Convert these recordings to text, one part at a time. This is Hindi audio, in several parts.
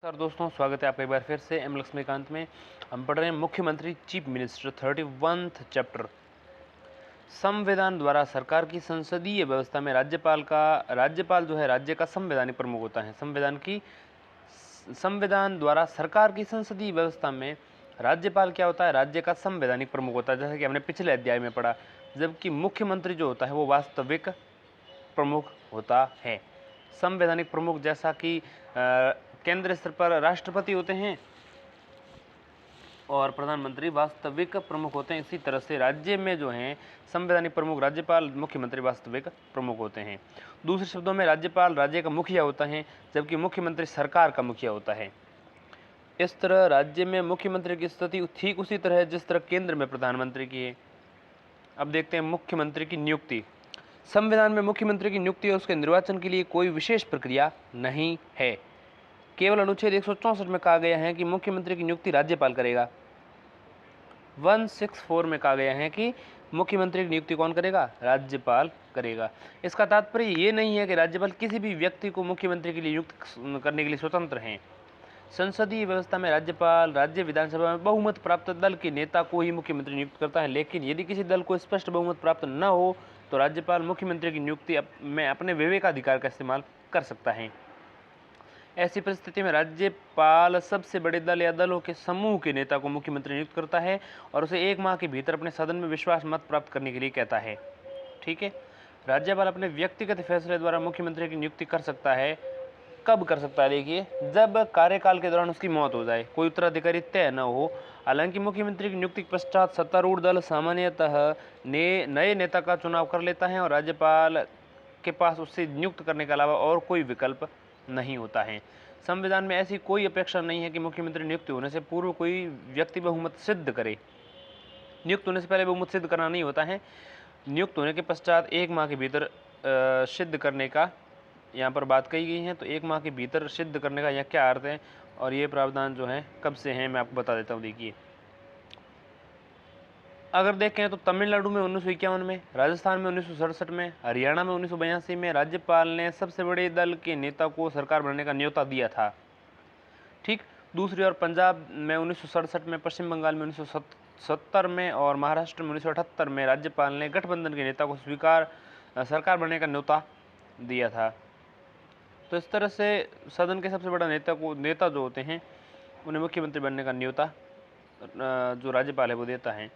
नमस्कार दोस्तों, स्वागत है आपका एक बार फिर से एम लक्ष्मीकांत में। हम पढ़ रहे हैं मुख्यमंत्री चीफ मिनिस्टर 31th चैप्टर। संविधान द्वारा सरकार की संसदीय व्यवस्था में राज्यपाल जो है राज्य का संवैधानिक प्रमुख होता है। संविधान द्वारा सरकार की संसदीय व्यवस्था में राज्यपाल क्या होता है? राज्य का संवैधानिक प्रमुख होता है, जैसा कि हमने पिछले अध्याय में पढ़ा। जबकि मुख्यमंत्री जो होता है वो वास्तविक प्रमुख होता है। संवैधानिक प्रमुख जैसा कि केंद्र स्तर पर राष्ट्रपति होते हैं और प्रधानमंत्री वास्तविक प्रमुख होते हैं, इसी तरह से राज्य में जो हैं संवैधानिक प्रमुख राज्यपाल, मुख्यमंत्री वास्तविक प्रमुख होते हैं। दूसरे शब्दों में राज्यपाल राज्य का मुखिया होता है, जबकि मुख्यमंत्री सरकार का मुखिया होता है। इस तरह राज्य में मुख्यमंत्री की स्थिति ठीक उसी तरह है जिस तरह केंद्र में प्रधानमंत्री की है। अब देखते हैं मुख्यमंत्री की नियुक्ति। संविधान में मुख्यमंत्री की नियुक्ति और उसके निर्वाचन के लिए कोई विशेष प्रक्रिया नहीं है। केवल अनुच्छेद 164 में कहा गया है कि मुख्यमंत्री की नियुक्ति राज्यपाल करेगा। 164 में कहा गया है कि मुख्यमंत्री की नियुक्ति कौन करेगा? राज्यपाल करेगा। इसका तात्पर्य ये नहीं है कि राज्यपाल किसी भी व्यक्ति को मुख्यमंत्री के लिए नियुक्त करने के लिए स्वतंत्र हैं। संसदीय व्यवस्था में राज्यपाल राज्य विधानसभा में बहुमत प्राप्त दल के नेता को ही मुख्यमंत्री नियुक्त करता है, लेकिन यदि किसी दल को स्पष्ट बहुमत प्राप्त न हो तो राज्यपाल मुख्यमंत्री की नियुक्ति में अपने विवेकाधिकार का इस्तेमाल कर सकता है। ऐसी परिस्थिति में राज्यपाल सबसे बड़े दल या दलों के समूह के नेता को मुख्यमंत्री नियुक्त करता है और उसे 1 माह के भीतर अपने सदन में विश्वास मत प्राप्त करने के लिए कहता है। ठीक है, राज्यपाल अपने व्यक्तिगत फैसले द्वारा मुख्यमंत्री की नियुक्ति कर सकता है। कब कर सकता है? देखिए, जब कार्यकाल के दौरान उसकी मौत हो जाए, कोई उत्तराधिकारी तय न हो। हालांकि मुख्यमंत्री की नियुक्ति के पश्चात सत्तारूढ़ दल सामान्यतः नए नेता का चुनाव कर लेता है और राज्यपाल के पास उससे नियुक्त करने के अलावा और कोई विकल्प नहीं होता है। संविधान में ऐसी कोई अपेक्षा नहीं है कि मुख्यमंत्री नियुक्त होने से पूर्व कोई व्यक्ति बहुमत सिद्ध करे। नियुक्त होने से पहले बहुमत सिद्ध करना नहीं होता है। नियुक्त होने के पश्चात 1 माह के भीतर सिद्ध करने का यहाँ पर बात कही गई है। तो 1 माह के भीतर सिद्ध करने का यह क्या अर्थ है और ये प्रावधान जो है कब से हैं मैं आपको बता देता हूँ। देखिए, अगर देखें तो तमिलनाडु में 1951 में, राजस्थान में 1967 में, हरियाणा में 1982 में राज्यपाल ने सबसे बड़े दल के नेता को सरकार बनने का न्योता दिया था। ठीक, दूसरी ओर पंजाब में 1967 में, पश्चिम बंगाल में 1970 में और महाराष्ट्र में 1978 में राज्यपाल ने गठबंधन के नेता को सरकार बनने का न्योता दिया था। तो इस तरह से सदन के सबसे बड़ा नेता जो होते हैं उन्हें मुख्यमंत्री बनने का न्योता जो राज्यपाल है वो देता है।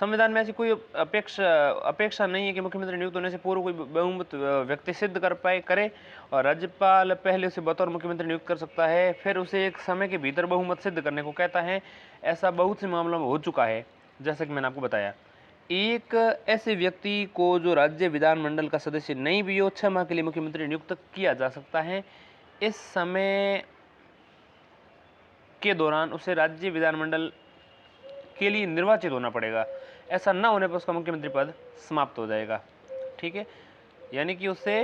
संविधान में ऐसी कोई अपेक्षा नहीं है कि मुख्यमंत्री नियुक्त होने से पूर्व कोई बहुमत व्यक्ति सिद्ध करे और राज्यपाल पहले उसे बतौर मुख्यमंत्री नियुक्त कर सकता है, फिर उसे एक समय के भीतर बहुमत सिद्ध करने को कहता है। ऐसा बहुत से मामलों में हो चुका है, जैसा कि मैंने आपको बताया। एक ऐसे व्यक्ति को जो राज्य विधानमंडल का सदस्य नहीं भी हो, 6 माह के लिए मुख्यमंत्री नियुक्त किया जा सकता है। इस समय के दौरान उसे राज्य विधानमंडल के लिए निर्वाचित होना पड़ेगा। ऐसा ना होने पर उसका मुख्यमंत्री पद समाप्त हो जाएगा। ठीक है, यानी कि उसे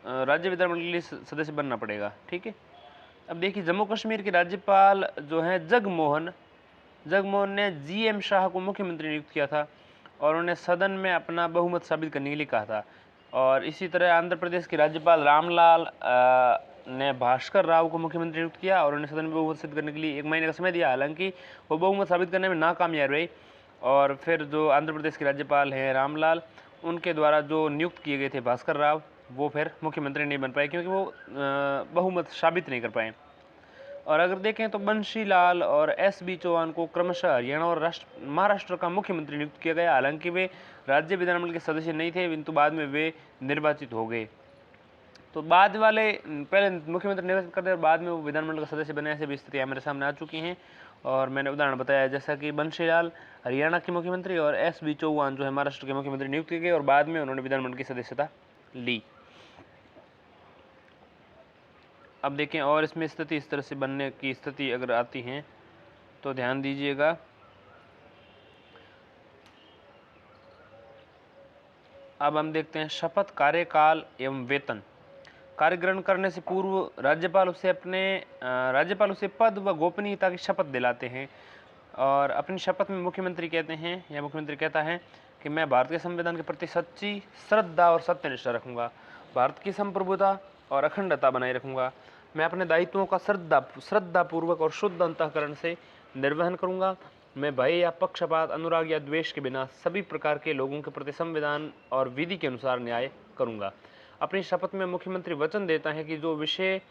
राज्य विधानमंडल के लिए सदस्य बनना पड़ेगा। ठीक है, अब देखिए, जम्मू कश्मीर के राज्यपाल जो हैं जगमोहन ने GM शाह को मुख्यमंत्री नियुक्त किया था और उन्हें सदन में अपना बहुमत साबित करने के लिए कहा था। और इसी तरह आंध्र प्रदेश के राज्यपाल रामलाल ने भास्कर राव को मुख्यमंत्री नियुक्त किया और उन्हें सदन में बहुमत सिद्ध करने के लिए 1 महीने का समय दिया। हालांकि वो बहुमत साबित करने में नाकामयाब रहे और फिर जो आंध्र प्रदेश के राज्यपाल हैं रामलाल, उनके द्वारा जो नियुक्त किए गए थे भास्कर राव, वो फिर मुख्यमंत्री नहीं बन पाए क्योंकि वो बहुमत साबित नहीं कर पाए। और अगर देखें तो बंशीलाल और SB चौहान को क्रमशः हरियाणा और महाराष्ट्र का मुख्यमंत्री नियुक्त किया गया। हालांकि वे राज्य विधानमंडल के सदस्य नहीं थे, किंतु बाद में वे निर्वाचित हो गए। तो बाद वाले पहले मुख्यमंत्री निर्वाचित करते और बाद में वो विधानमंडल का सदस्य बने, ऐसे भी स्थितियाँ मेरे सामने आ चुकी हैं और मैंने उदाहरण बताया, जैसा कि बंशीलाल हरियाणा के मुख्यमंत्री और SB चौहान जो है महाराष्ट्र के मुख्यमंत्री नियुक्त किए गए और बाद में उन्होंने विधानमंडल की सदस्यता ली। अब देखें, और इसमें स्थिति इस तरह से बनने की स्थिति अगर आती है तो ध्यान दीजिएगा। अब हम देखते हैं शपथ, कार्यकाल एवं वेतन। कार्य ग्रहण करने से पूर्व राज्यपाल उसे पद व गोपनीयता की शपथ दिलाते हैं और अपनी शपथ में मुख्यमंत्री कहते हैं या मुख्यमंत्री कहता है कि मैं भारत के संविधान के प्रति सच्ची श्रद्धा और सत्यनिष्ठा रखूंगा, भारत की संप्रभुता और अखंडता बनाए रखूंगा, मैं अपने दायित्वों का श्रद्धापूर्वक और शुद्ध अंतःकरण से निर्वहन करूंगा। मैं भय या पक्षपात, अनुराग या द्वेष के बिना सभी प्रकार के लोगों के प्रति संविधान और विधि के अनुसार न्याय करूंगा। अपनी शपथ में मुख्यमंत्री वचन देता है कि जो विषय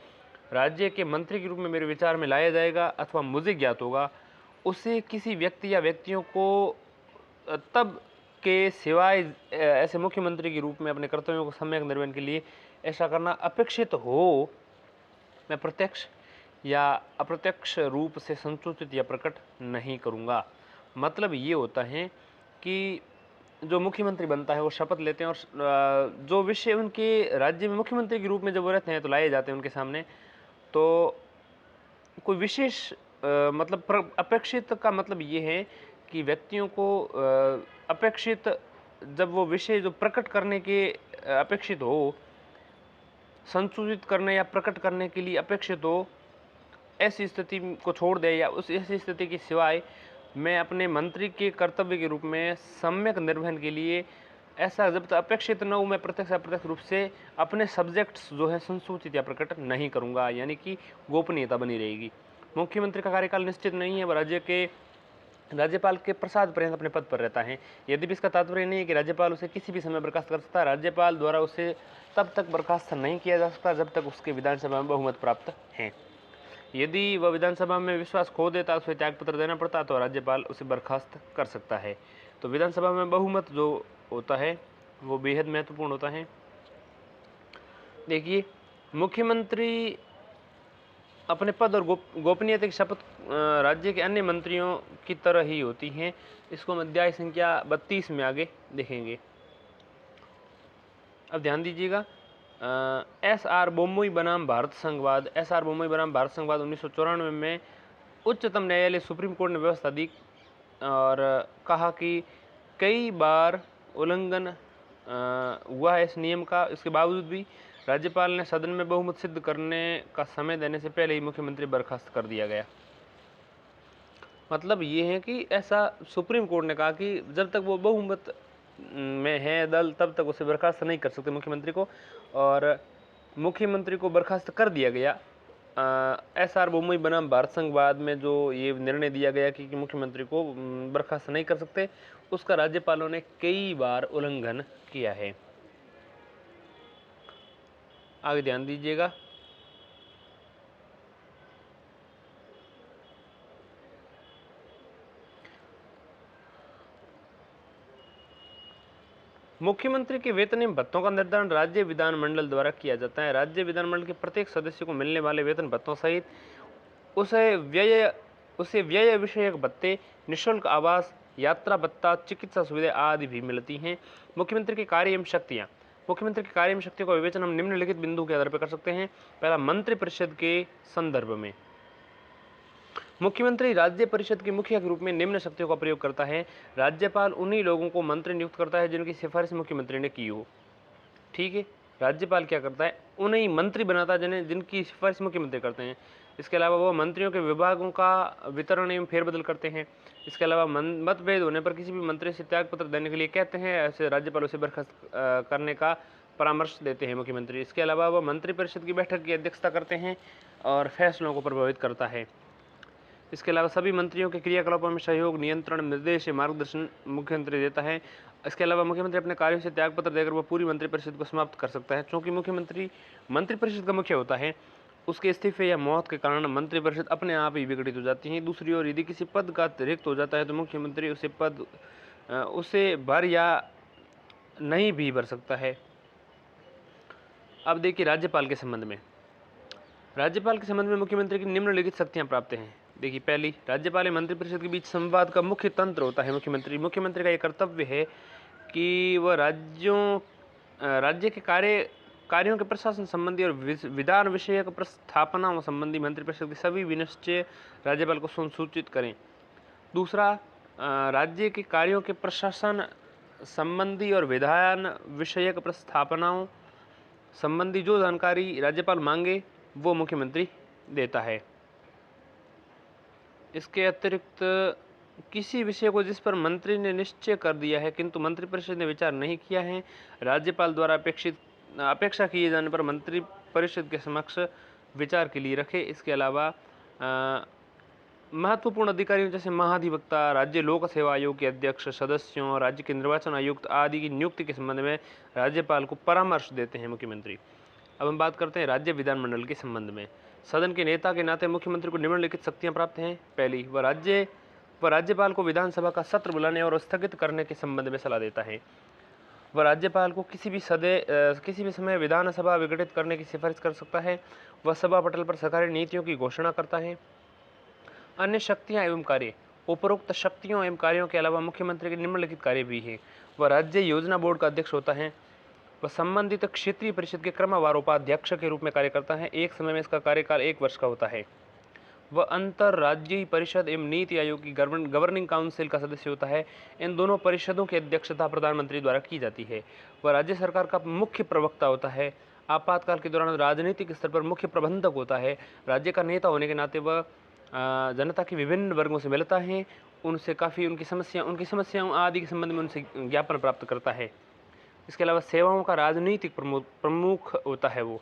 राज्य के मंत्री के रूप में मेरे विचार में लाया जाएगा अथवा मुझे ज्ञात होगा, उसे किसी व्यक्ति या व्यक्तियों को तब के सिवाय ऐसे मुख्यमंत्री के रूप में अपने कर्तव्यों को सम्यक निर्वहन के लिए ऐसा करना अपेक्षित हो, मैं प्रत्यक्ष या अप्रत्यक्ष रूप से संसूचित या प्रकट नहीं करूंगा। मतलब ये होता है कि जो मुख्यमंत्री बनता है वो शपथ लेते हैं और जो विषय उनके राज्य में मुख्यमंत्री के रूप में जब वो रहते हैं तो लाए जाते हैं उनके सामने, तो कोई विशेष मतलब अपेक्षित का मतलब ये है कि व्यक्तियों को अपेक्षित, जब वो विषय जो प्रकट करने के अपेक्षित हो, संसूचित करने या प्रकट करने के लिए अपेक्षित हो, ऐसी स्थिति को छोड़ दे या उस ऐसी स्थिति के सिवाय मैं अपने मंत्री के कर्तव्य के रूप में सम्यक निर्वहन के लिए ऐसा जब तक अपेक्षित न हो, मैं प्रत्यक्ष अप्रत्यक्ष रूप से अपने सब्जेक्ट्स जो है संसूचित या प्रकट नहीं करूंगा, यानी कि गोपनीयता बनी रहेगी। मुख्यमंत्री का कार्यकाल निश्चित नहीं है, वह राज्यपाल के प्रसाद पर्यंत अपने पद पर रहता है। यद्यपि इसका तात्पर्य नहीं है कि राज्यपाल उसे किसी भी समय बर्खास्त कर सकता है। राज्यपाल द्वारा उसे तब तक बर्खास्त नहीं किया जा सकता जब तक उसके विधानसभा में बहुमत प्राप्त है। यदि वह विधानसभा में विश्वास खो देता, उसे त्यागपत्र देना पड़ता, तो राज्यपाल उसे बर्खास्त कर सकता है। तो विधानसभा में बहुमत जो होता है वो बेहद महत्वपूर्ण होता है। देखिए, मुख्यमंत्री अपने पद और गोपनीयता की शपथ राज्य के अन्य मंत्रियों की तरह ही होती हैं। इसको हम अध्याय संख्या 32 में आगे देखेंगे। अब ध्यान दीजिएगा, एस.आर. बोम्मई बनाम भारत संघवाद। एस.आर. बोम्मई बनाम भारत संघवाद 1994 में उच्चतम न्यायालय सुप्रीम कोर्ट ने व्यवस्था दी और कहा कि कई बार उल्लंघन हुआ है इस नियम का, इसके बावजूद भी राज्यपाल ने सदन में बहुमत सिद्ध करने का समय देने से पहले ही मुख्यमंत्री बर्खास्त कर दिया गया। मतलब ये है कि ऐसा सुप्रीम कोर्ट ने कहा कि जब तक वो बहुमत में है दल, तब तक उसे बर्खास्त नहीं कर सकते मुख्यमंत्री को, और मुख्यमंत्री को बर्खास्त कर दिया गया। एस.आर. बोम्मई बनाम भारत संघवाद में जो ये निर्णय दिया गया कि मुख्यमंत्री को बर्खास्त नहीं कर सकते, उसका राज्यपालों ने कई बार उल्लंघन किया है। आगे ध्यान दीजिएगा, मुख्यमंत्री के वेतन एवं भत्तों का निर्धारण राज्य विधानमंडल द्वारा किया जाता है। राज्य विधानमंडल के प्रत्येक सदस्य को मिलने वाले वेतन भत्तों सहित उसे व्यय विषयक भत्ते, निःशुल्क आवास, यात्रा भत्ता, चिकित्सा सुविधा आदि भी मिलती हैं। मुख्यमंत्री के कार्य एवं शक्तियाँ। मुख्यमंत्री के कार्य एवं शक्तियों का विवेचन हम निम्नलिखित बिंदु के आधार पर कर सकते हैं। पहला, मंत्रिपरिषद के संदर्भ में मुख्यमंत्री राज्य परिषद के मुखिया के रूप में निम्न शक्तियों का प्रयोग करता है। राज्यपाल उन्हीं लोगों को मंत्री नियुक्त करता है जिनकी सिफारिश मुख्यमंत्री ने की हो। ठीक है, राज्यपाल क्या करता है, उन्हें मंत्री बनाता है जिनकी सिफारिश मुख्यमंत्री करते हैं। इसके अलावा वो मंत्रियों के विभागों का वितरण एवं फेरबदल करते हैं। इसके अलावा मतभेद होने पर किसी भी मंत्री से त्यागपत्र देने के लिए कहते हैं, ऐसे राज्यपाल उसे बर्खास्त करने का परामर्श देते हैं मुख्यमंत्री। इसके अलावा वह मंत्रिपरिषद की बैठक की अध्यक्षता करते हैं और फैसलों को प्रभावित करता है। इसके अलावा सभी मंत्रियों के क्रियाकलापों में सहयोग, नियंत्रण, निर्देश या मार्गदर्शन मुख्यमंत्री देता है। इसके अलावा मुख्यमंत्री अपने कार्यों से त्यागपत्र देकर वह पूरी मंत्रिपरिषद को समाप्त कर सकता है। चूंकि मुख्यमंत्री मंत्रिपरिषद का मुख्य होता है, उसके इस्तीफे या मौत के कारण मंत्रिपरिषद अपने आप ही विघटित हो जाती है। दूसरी ओर यदि किसी पद का रिक्त हो जाता है तो मुख्यमंत्री उसे भर या नहीं भी भर सकता है। अब देखिए, राज्यपाल के संबंध में मुख्यमंत्री की निम्नलिखित शक्तियां प्राप्त हैं। देखिए, पहली, राज्यपाल और मंत्रिपरिषद के बीच संवाद का मुख्य तंत्र होता है मुख्यमंत्री का यह कर्तव्य है कि वह राज्य के कार्यों के प्रशासन संबंधी और विधान विषयक प्रस्थापनाओं संबंधी मंत्रिपरिषद के सभी विनिश्चय राज्यपाल को संसूचित करें। दूसरा, राज्य के कार्यों के प्रशासन संबंधी और विधान विषयक प्रस्थापनाओं संबंधी जो जानकारी राज्यपाल मांगे वो मुख्यमंत्री देता है। इसके अतिरिक्त किसी विषय को जिस पर मंत्री ने निश्चय कर दिया है किंतु मंत्रिपरिषद ने विचार नहीं किया है, राज्यपाल द्वारा अपेक्षा किए जाने पर मंत्रिपरिषद के समक्ष विचार के लिए रखे। इसके अलावा महत्वपूर्ण अधिकारियों जैसे महाधिवक्ता, राज्य लोक सेवा आयोग के अध्यक्ष, सदस्यों, राज्य के निर्वाचन आयुक्त आदि की नियुक्ति के संबंध में राज्यपाल को परामर्श देते हैं मुख्यमंत्री। अब हम बात करते हैं राज्य विधानमंडल के संबंध में। सदन के नेता के नाते मुख्यमंत्री को निम्नलिखित शक्तियां प्राप्त हैं। पहली, वह राज्यपाल को विधानसभा का सत्र बुलाने और स्थगित करने के संबंध में सलाह देता है। वह राज्यपाल को किसी भी समय विधानसभा विघटित करने की सिफारिश कर सकता है। वह सभा पटल पर सरकारी नीतियों की घोषणा करता है। अन्य शक्तियां एवं कार्य, उपरोक्त शक्तियों एवं कार्यों के अलावा मुख्यमंत्री के निम्नलिखित कार्य भी हैं। वह राज्य योजना बोर्ड का अध्यक्ष होता है। वह संबंधित क्षेत्रीय परिषद के क्रमवार उपाध्यक्ष के रूप में कार्य करता है। एक समय में इसका कार्यकाल 1 वर्ष का होता है। वह अंतरराज्यीय परिषद एवं नीति आयोग की गवर्निंग काउंसिल का सदस्य होता है। इन दोनों परिषदों की अध्यक्षता प्रधानमंत्री द्वारा की जाती है। वह राज्य सरकार का मुख्य प्रवक्ता होता है। आपातकाल के दौरान राजनीतिक स्तर पर मुख्य प्रबंधक होता है। राज्य का नेता होने के नाते वह जनता के विभिन्न वर्गों से मिलता है, उनसे काफ़ी उनकी समस्याओं आदि के संबंध में उनसे ज्ञापन प्राप्त करता है। इसके अलावा सेवाओं का राजनीतिक प्रमुख होता है वो।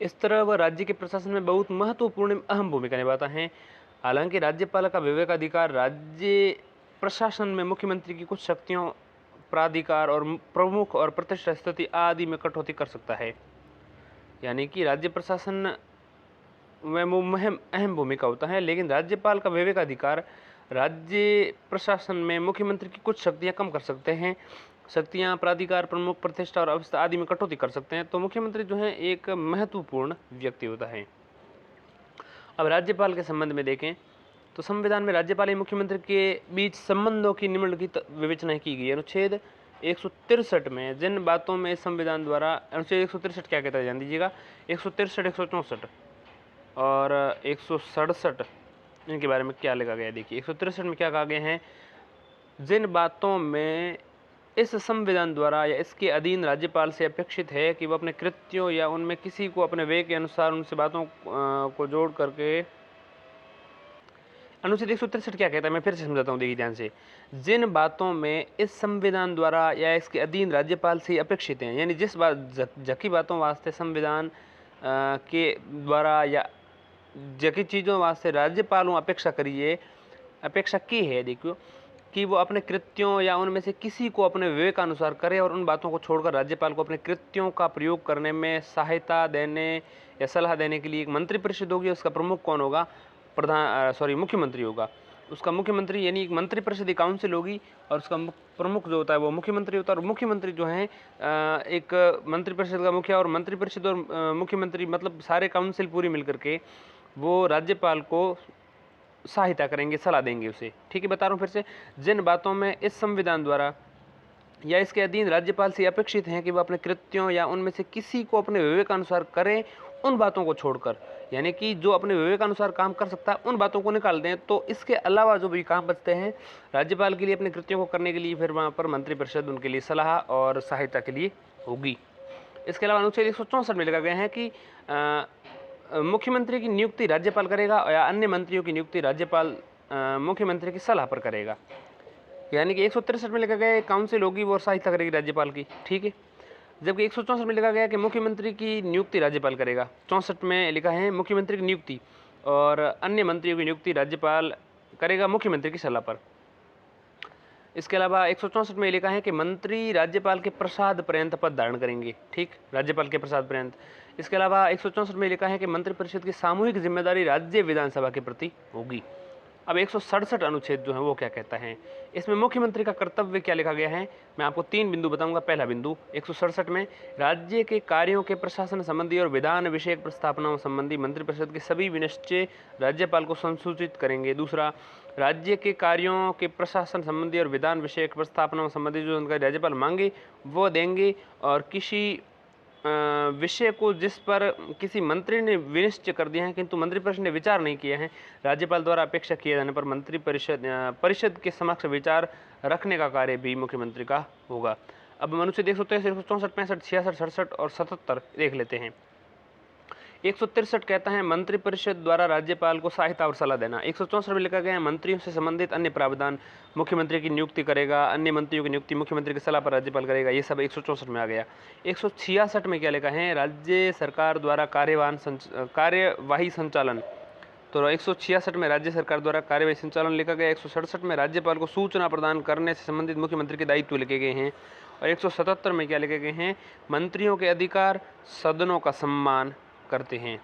इस तरह वह राज्य के प्रशासन में बहुत महत्वपूर्ण अहम भूमिका निभाता है। हालांकि राज्यपाल का विवेकाधिकार राज्य प्रशासन में मुख्यमंत्री की कुछ शक्तियों, प्राधिकार और प्रमुख और प्रतिष्ठा स्थिति आदि में कटौती कर सकता है। यानी कि राज्य प्रशासन में वो अहम भूमिका होता है, लेकिन राज्यपाल का विवेकाधिकार राज्य प्रशासन में मुख्यमंत्री की कुछ शक्तियां कम कर सकते हैं। शक्तियां, प्राधिकार, प्रमुख, प्रतिष्ठा और अवस्था आदि में कटौती कर सकते हैं। तो मुख्यमंत्री जो है एक महत्वपूर्ण व्यक्ति होता है। अब राज्यपाल के संबंध में देखें तो संविधान में राज्यपाल एवं मुख्यमंत्री के बीच संबंधों की निम्नलिखित विवेचना की गई है। अनुच्छेद 163 में जिन बातों में संविधान द्वारा, अनुच्छेद 163 क्या कहता है ध्यान दीजिएगा, 163, 164 और 167 इनके बारे में क्या लिखा गया है। देखिए 163 में क्या कहा गया है, जिन बातों में इस संविधान द्वारा या इसके अधीन राज्यपाल से अपेक्षित है कि वह अपने कृत्यों या उनमें किसी को अपने व्यय के अनुसार उनसे बातों को जोड़ करके, अनुच्छेद 163 क्या कहता है, मैं फिर से समझाता हूँ, देखिए ध्यान से। जिन बातों में इस संविधान द्वारा या इसके अधीन राज्यपाल से अपेक्षित हैं, यानी जिस जकी बातों वास्ते संविधान के द्वारा या जकी चीज़ों वास्ते राज्यपालों अपेक्षा की है, देखियो कि वो अपने कृत्यों या उनमें से किसी को अपने विवेकानुसार करे और उन बातों को छोड़कर राज्यपाल को अपने कृत्यों का प्रयोग करने में सहायता देने या सलाह देने के लिए एक मंत्रिपरिषद होगी। उसका प्रमुख कौन होगा, मुख्यमंत्री होगा। उसका मुख्यमंत्री यानी एक मंत्रिपरिषद काउंसिल होगी और उसका प्रमुख जो होता है वो मुख्यमंत्री होता है। और मुख्यमंत्री जो है एक मंत्रिपरिषद का मुखिया, और मंत्रिपरिषद और मुख्यमंत्री मतलब सारे काउंसिल पूरी मिलकर के वो राज्यपाल को सहायता करेंगे, सलाह देंगे उसे। ठीक है, बता रहा हूँ फिर से। जिन बातों में इस संविधान द्वारा या इसके अधीन राज्यपाल से अपेक्षित हैं कि वह अपने कृत्यों या उनमें से किसी को अपने विवेकानुसार करें, उन बातों को छोड़कर, यानी कि जो अपने विवेकानुसार काम कर सकता है उन बातों को निकाल दें। तो इसके अलावा जो भी काम बचते हैं राज्यपाल के लिए अपने कृत्यों को करने के लिए, फिर वहाँ पर मंत्रिपरिषद उनके लिए सलाह और सहायता के लिए होगी। इसके अलावा अनुच्छेद 164 में लिखा गया है कि मुख्यमंत्री की नियुक्ति राज्यपाल करेगा या अन्य मंत्रियों की नियुक्ति राज्यपाल मुख्यमंत्री की सलाह पर करेगा। यानी कि 163 में लिखा गया है काउंसिल होगी वो सहायता करेगी राज्यपाल की। ठीक है, जबकि 164 में लिखा गया कि मुख्यमंत्री की नियुक्ति राज्यपाल करेगा। 64 में लिखा है मुख्यमंत्री की नियुक्ति और अन्य मंत्रियों की नियुक्ति राज्यपाल करेगा मुख्यमंत्री की सलाह पर। इसके अलावा 164 में लिखा है कि मंत्री राज्यपाल के प्रसाद पर्यंत पद धारण करेंगे। ठीक, राज्यपाल के प्रसाद पर्यंत। इसके अलावा 164 में लिखा है कि मंत्रिपरिषद की सामूहिक जिम्मेदारी राज्य विधानसभा के प्रति होगी। अब 167 अनुच्छेद जो है वो क्या कहता है, इसमें मुख्यमंत्री का कर्तव्य क्या लिखा गया है, मैं आपको 3 बिंदु बताऊंगा। पहला बिंदु 167 में राज्य के कार्यों के प्रशासन संबंधी और विधान विषयक प्रस्तावनाओं संबंधी मंत्रिपरिषद के सभी विनिश्चय राज्यपाल को संसूचित करेंगे। दूसरा, राज्य के कार्यों के प्रशासन संबंधी और विधान विषयक प्रस्तावनाओं संबंधी जो जानकारी राज्यपाल मांगे वो देंगे, और किसी विषय को जिस पर किसी मंत्री ने विनिश्चय कर दिया है किंतु मंत्रिपरिषद ने विचार नहीं किया है, राज्यपाल द्वारा अपेक्षा किए जाने पर परिषद के समक्ष विचार रखने का कार्य भी मुख्यमंत्री का होगा। अब अनुच्छेद 163, 164, 65, 66, 67 और 77 देख लेते हैं। 163 कहता है मंत्रिपरिषद द्वारा राज्यपाल को सहायता और सलाह देना। 164 में लिखा गया है मंत्रियों से संबंधित अन्य प्रावधान मुख्यमंत्री की नियुक्ति करेगा, अन्य मंत्रियों की नियुक्ति मुख्यमंत्री की सलाह पर राज्यपाल करेगा। ये सब 164 में आ गया। 166 में क्या लिखा है, राज्य सरकार द्वारा कार्यवाही संचालन। तो 166 में राज्य सरकार द्वारा कार्यवाही संचालन लिखा गया। 167 में राज्यपाल को सूचना प्रदान करने से संबंधित मुख्यमंत्री के दायित्व लिखे गए हैं। और 177 में क्या लिखे गए हैं, मंत्रियों के अधिकार सदनों का सम्मान करते हैं।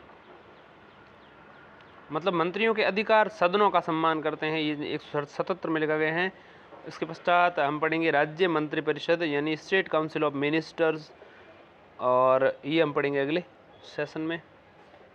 मतलब मंत्रियों के अधिकार सदनों का सम्मान करते हैं, ये 177 में लिखा गया है। इसके पश्चात हम पढ़ेंगे राज्य मंत्रिपरिषद यानी स्टेट काउंसिल ऑफ मिनिस्टर्स, और ये हम पढ़ेंगे अगले सेशन में।